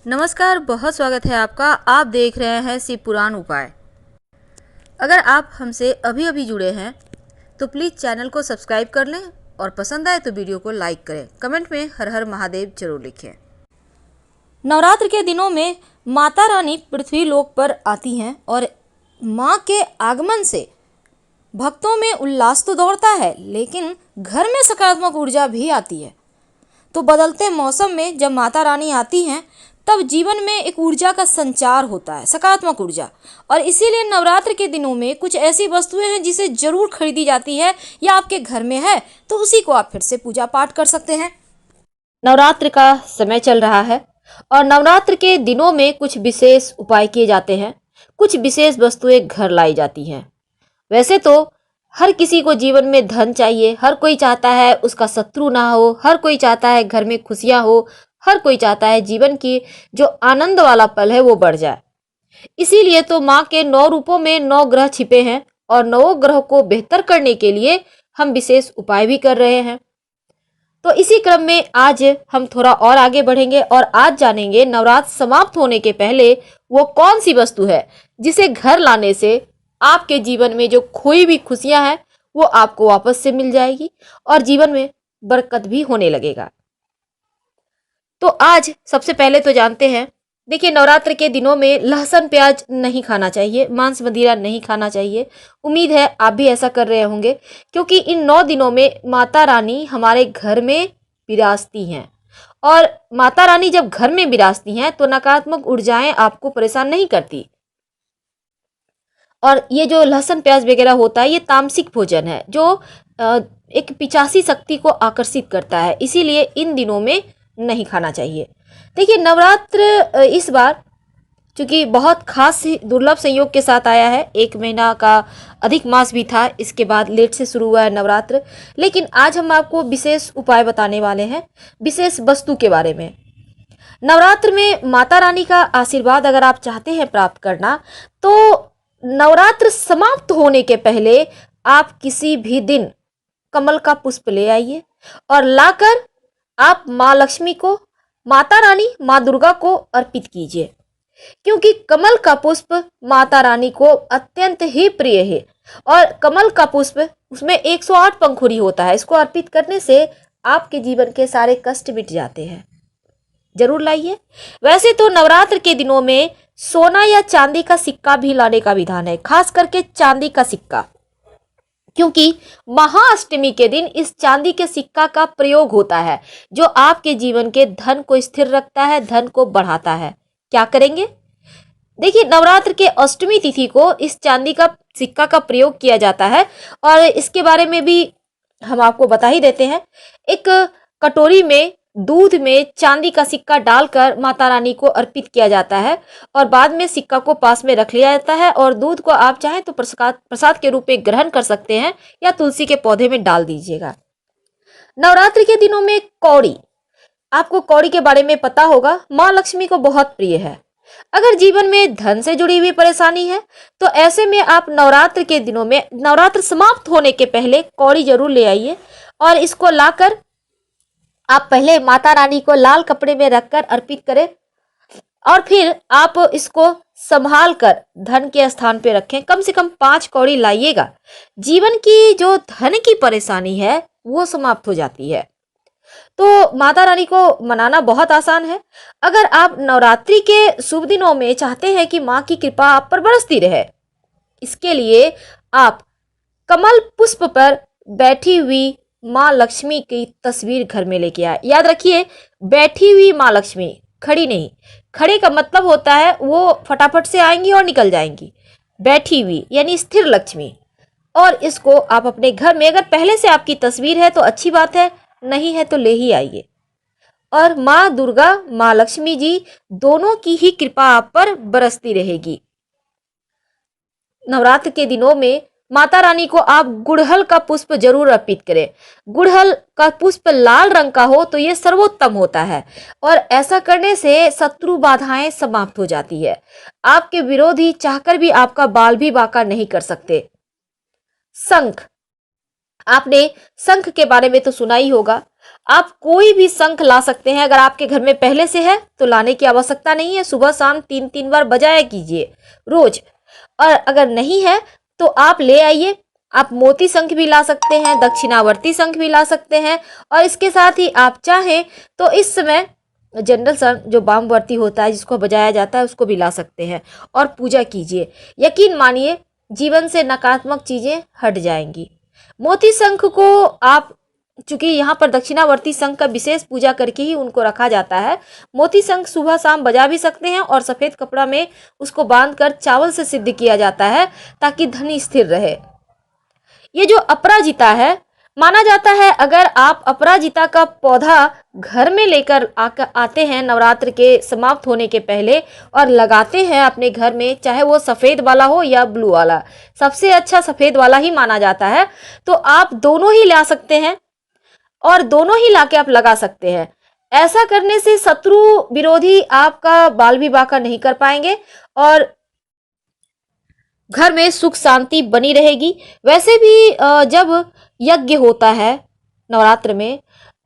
नमस्कार, बहुत स्वागत है आपका। आप देख रहे हैं शिव पुराण उपाय। अगर आप हमसे अभी अभी जुड़े हैं तो प्लीज़ चैनल को सब्सक्राइब कर लें और पसंद आए तो वीडियो को लाइक करें। कमेंट में हर हर महादेव जरूर लिखें। नवरात्र के दिनों में माता रानी पृथ्वी लोक पर आती हैं और माँ के आगमन से भक्तों में उल्लास तो दौड़ता है, लेकिन घर में सकारात्मक ऊर्जा भी आती है। तो बदलते मौसम में जब माता रानी आती हैं तब जीवन में एक ऊर्जा का संचार होता है, सकारात्मक ऊर्जा। और इसीलिए नवरात्र के दिनों में कुछ ऐसी वस्तुएं हैं जिसे जरूर खरीदी जाती है या आपके घर में है तो उसी को आप फिर से पूजा पाठ कर सकते हैं। नवरात्र का समय चल रहा है और नवरात्र के दिनों में कुछ विशेष उपाय किए जाते हैं, कुछ विशेष वस्तुएं घर लाई जाती हैं। वैसे तो हर किसी को जीवन में धन चाहिए, हर कोई चाहता है उसका शत्रु ना हो, हर कोई चाहता है घर में खुशियां हो, हर कोई चाहता है जीवन की जो आनंद वाला पल है वो बढ़ जाए। इसीलिए तो माँ के 9 रूपों में 9 ग्रह छिपे हैं और 9 ग्रह को बेहतर करने के लिए हम विशेष उपाय भी कर रहे हैं। तो इसी क्रम में आज हम थोड़ा और आगे बढ़ेंगे और आज जानेंगे नवरात्र समाप्त होने के पहले वो कौन सी वस्तु है जिसे घर लाने से आपके जीवन में जो खोई हुई खुशियां हैं वो आपको वापस से मिल जाएगी और जीवन में बरकत भी होने लगेगा। तो आज सबसे पहले तो जानते हैं, देखिए नवरात्र के दिनों में लहसुन प्याज नहीं खाना चाहिए, मांस मदिरा नहीं खाना चाहिए। उम्मीद है आप भी ऐसा कर रहे होंगे, क्योंकि इन 9 दिनों में माता रानी हमारे घर में विराजती हैं और माता रानी जब घर में विराजती हैं तो नकारात्मक ऊर्जाएं आपको परेशान नहीं करती। और ये जो लहसुन प्याज वगैरह होता है ये तामसिक भोजन है जो एक पिचासी शक्ति को आकर्षित करता है, इसीलिए इन दिनों में नहीं खाना चाहिए। देखिए नवरात्र इस बार चूंकि बहुत खास दुर्लभ संयोग के साथ आया है, 1 महीना का अधिक मास भी था, इसके बाद लेट से शुरू हुआ है नवरात्र। लेकिन आज हम आपको विशेष उपाय बताने वाले हैं, विशेष वस्तु के बारे में। नवरात्र में माता रानी का आशीर्वाद अगर आप चाहते हैं प्राप्त करना तो नवरात्र समाप्त होने के पहले आप किसी भी दिन कमल का पुष्प ले आइए और लाकर आप माँ लक्ष्मी को, माता रानी, माँ दुर्गा को अर्पित कीजिए, क्योंकि कमल का पुष्प माता रानी को अत्यंत ही प्रिय है और कमल का पुष्प उसमें 108 पंखुड़ी होता है। इसको अर्पित करने से आपके जीवन के सारे कष्ट मिट जाते हैं। जरूर लाइए। वैसे तो नवरात्र के दिनों में सोना या चांदी का सिक्का भी लाने का विधान है, खास करके चांदी का सिक्का, क्योंकि महाअष्टमी के दिन इस चांदी के सिक्का का प्रयोग होता है जो आपके जीवन के धन को स्थिर रखता है, धन को बढ़ाता है। क्या करेंगे? देखिए नवरात्र के अष्टमी तिथि को इस चांदी का सिक्का का प्रयोग किया जाता है और इसके बारे में भी हम आपको बता ही देते हैं। एक कटोरी में दूध में चांदी का सिक्का डालकर माता रानी को अर्पित किया जाता है और बाद में सिक्का को पास में रख लिया जाता है और दूध को आप चाहें तो प्रसाद के रूप में ग्रहण कर सकते हैं या तुलसी के पौधे में डाल दीजिएगा। नवरात्रि के दिनों में कौड़ी, आपको कौड़ी के बारे में पता होगा, माँ लक्ष्मी को बहुत प्रिय है। अगर जीवन में धन से जुड़ी हुई परेशानी है तो ऐसे में आप नवरात्र के दिनों में, नवरात्र समाप्त होने के पहले कौड़ी जरूर ले आइए और इसको लाकर आप पहले माता रानी को लाल कपड़े में रखकर अर्पित करें और फिर आप इसको संभाल कर धन के स्थान पे रखें। कम से कम 5 कौड़ी लाइएगा। जीवन की जो धन की परेशानी है वो समाप्त हो जाती है। तो माता रानी को मनाना बहुत आसान है। अगर आप नवरात्रि के शुभ दिनों में चाहते हैं कि माँ की कृपा आप पर बरसती रहे, इसके लिए आप कमल पुष्प पर बैठी हुई माँ लक्ष्मी की तस्वीर घर में लेके आए। याद रखिए, बैठी हुई माँ लक्ष्मी, खड़ी नहीं। खड़े का मतलब होता है वो फटाफट से आएंगी और निकल जाएंगी। बैठी हुई यानी स्थिर लक्ष्मी। और इसको आप अपने घर में, अगर पहले से आपकी तस्वीर है तो अच्छी बात है, नहीं है तो ले ही आइए। और माँ दुर्गा, माँ लक्ष्मी जी दोनों की ही कृपा आप पर बरसती रहेगी। नवरात्र के दिनों में माता रानी को आप गुड़हल का पुष्प जरूर अर्पित करें। गुड़हल का पुष्प लाल रंग का हो तो ये सर्वोत्तम होता है और ऐसा करने से शत्रु बाधाएं समाप्त हो जाती है। आपके विरोधी चाहकर भी आपका बाल भी बांका नहीं कर सकते। शंख, आपने शंख के बारे में तो सुना ही होगा। आप कोई भी शंख ला सकते हैं। अगर आपके घर में पहले से है तो लाने की आवश्यकता नहीं है। सुबह शाम 3-3 बार बजाया कीजिए रोज। और अगर नहीं है तो आप ले आइए। आप मोती शंख भी ला सकते हैं, दक्षिणावर्ती शंख भी ला सकते हैं। और इसके साथ ही आप चाहें तो इस समय जनरल शंख जो वामवर्ती होता है जिसको बजाया जाता है उसको भी ला सकते हैं और पूजा कीजिए। यकीन मानिए जीवन से नकारात्मक चीजें हट जाएंगी। मोती शंख को आप, चूंकि यहाँ पर दक्षिणावर्ती शंख का विशेष पूजा करके ही उनको रखा जाता है, मोती शंख सुबह शाम बजा भी सकते हैं और सफेद कपड़ा में उसको बांधकर चावल से सिद्ध किया जाता है ताकि धन स्थिर रहे। ये जो अपराजिता है, माना जाता है अगर आप अपराजिता का पौधा घर में लेकर आते हैं नवरात्र के समाप्त होने के पहले और लगाते हैं अपने घर में, चाहे वो सफ़ेद वाला हो या ब्लू वाला, सबसे अच्छा सफ़ेद वाला ही माना जाता है, तो आप दोनों ही ला सकते हैं और दोनों ही लाके आप लगा सकते हैं। ऐसा करने से शत्रु विरोधी आपका बाल विवाह का नहीं कर पाएंगे और घर में सुख शांति बनी रहेगी। वैसे भी जब यज्ञ होता है नवरात्र में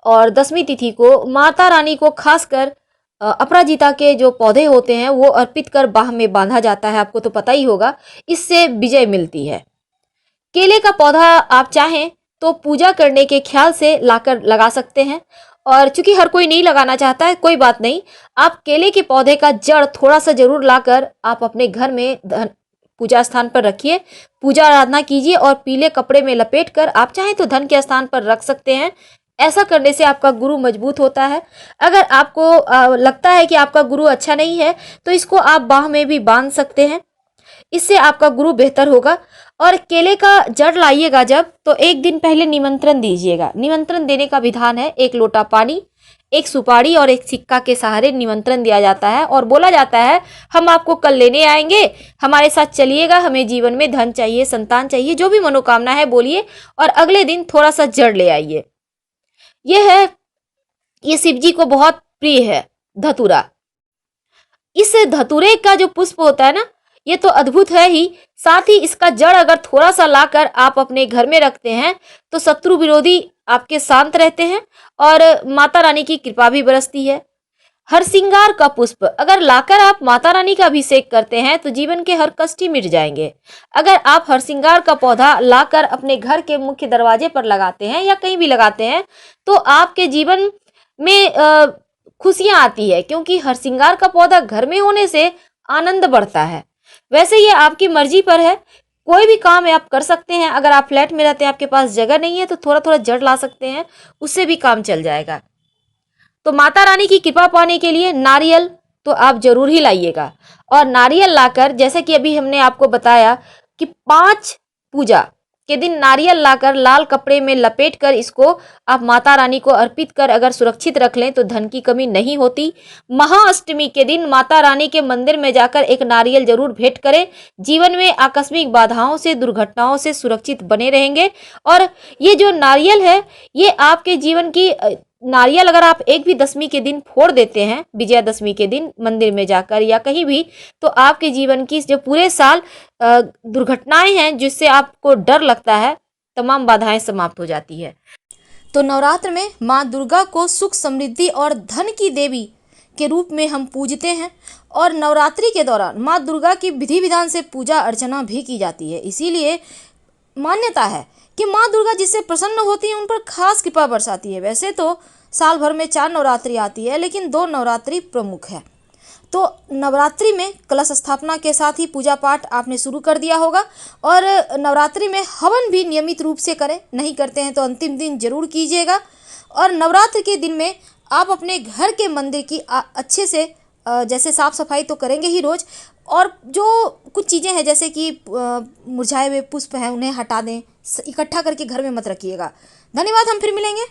और 10वीं तिथि को माता रानी को खासकर अपराजिता के जो पौधे होते हैं वो अर्पित कर बाह में बांधा जाता है, आपको तो पता ही होगा। इससे विजय मिलती है। केले का पौधा आप चाहें तो पूजा करने के ख्याल से लाकर लगा सकते हैं और चूंकि हर कोई नहीं लगाना चाहता है, कोई बात नहीं, आप केले के पौधे का जड़ थोड़ा सा जरूर लाकर आप अपने घर में पूजा स्थान पर रखिए, पूजा आराधना कीजिए और पीले कपड़े में लपेट कर आप चाहें तो धन के स्थान पर रख सकते हैं। ऐसा करने से आपका गुरु मजबूत होता है। अगर आपको लगता है कि आपका गुरु अच्छा नहीं है तो इसको आप बाह में भी बांध सकते हैं, इससे आपका गुरु बेहतर होगा। और केले का जड़ लाइएगा जब, तो एक दिन पहले निमंत्रण दीजिएगा। निमंत्रण देने का विधान है, 1 लोटा पानी, 1 सुपारी और 1 सिक्का के सहारे निमंत्रण दिया जाता है और बोला जाता है हम आपको कल लेने आएंगे, हमारे साथ चलिएगा, हमें जीवन में धन चाहिए, संतान चाहिए, जो भी मनोकामना है बोलिए और अगले दिन थोड़ा सा जड़ ले आइए। ये शिव जी को बहुत प्रिय है धतूरा। इस धतूरे का जो पुष्प होता है ना, ये तो अद्भुत है ही, साथ ही इसका जड़ अगर थोड़ा सा लाकर आप अपने घर में रखते हैं तो शत्रु विरोधी आपके शांत रहते हैं और माता रानी की कृपा भी बरसती है। हरसिंगार का पुष्प अगर लाकर आप माता रानी का अभिषेक करते हैं तो जीवन के हर कष्ट ही मिट जाएंगे। अगर आप हरसिंगार का पौधा लाकर अपने घर के मुख्य दरवाजे पर लगाते हैं या कहीं भी लगाते हैं तो आपके जीवन में खुशियां आती है, क्योंकि हरसिंगार का पौधा घर में होने से आनंद बढ़ता है। वैसे ये आपकी मर्जी पर है, कोई भी काम आप कर सकते हैं। अगर आप फ्लैट में रहते हैं, आपके पास जगह नहीं है, तो थोड़ा थोड़ा जड़ ला सकते हैं, उससे भी काम चल जाएगा। तो माता रानी की कृपा पाने के लिए नारियल तो आप जरूर ही लाइएगा और नारियल लाकर, जैसे कि अभी हमने आपको बताया कि 5 पूजा के दिन नारियल लाकर लाल कपड़े में लपेट कर इसको आप माता रानी को अर्पित कर अगर सुरक्षित रख लें तो धन की कमी नहीं होती। महाअष्टमी के दिन माता रानी के मंदिर में जाकर एक नारियल जरूर भेंट करें। जीवन में आकस्मिक बाधाओं से, दुर्घटनाओं से सुरक्षित बने रहेंगे। और ये जो नारियल है, ये आपके जीवन की नारियल अगर आप एक भी 10वीं के दिन फोड़ देते हैं, विजयादशमी के दिन मंदिर में जाकर या कहीं भी, तो आपके जीवन की जो पूरे साल दुर्घटनाएं हैं जिससे आपको डर लगता है, तमाम बाधाएं समाप्त हो जाती है। तो नवरात्र में माँ दुर्गा को सुख, समृद्धि और धन की देवी के रूप में हम पूजते हैं और नवरात्रि के दौरान माँ दुर्गा की विधि विधान से पूजा अर्चना भी की जाती है। इसीलिए मान्यता है कि माँ दुर्गा जिससे प्रसन्न होती है उन पर खास कृपा बरसाती है। वैसे तो साल भर में 4 नवरात्रि आती है, लेकिन 2 नवरात्रि प्रमुख है। तो नवरात्रि में कलश स्थापना के साथ ही पूजा पाठ आपने शुरू कर दिया होगा और नवरात्रि में हवन भी नियमित रूप से करें, नहीं करते हैं तो अंतिम दिन जरूर कीजिएगा। और नवरात्र के दिन में आप अपने घर के मंदिर की अच्छे से जैसे साफ सफाई तो करेंगे ही रोज, और जो कुछ चीज़ें हैं जैसे कि मुरझाए हुए पुष्प हैं उन्हें हटा दें, इकट्ठा करके घर में मत रखिएगा। धन्यवाद, हम फिर मिलेंगे।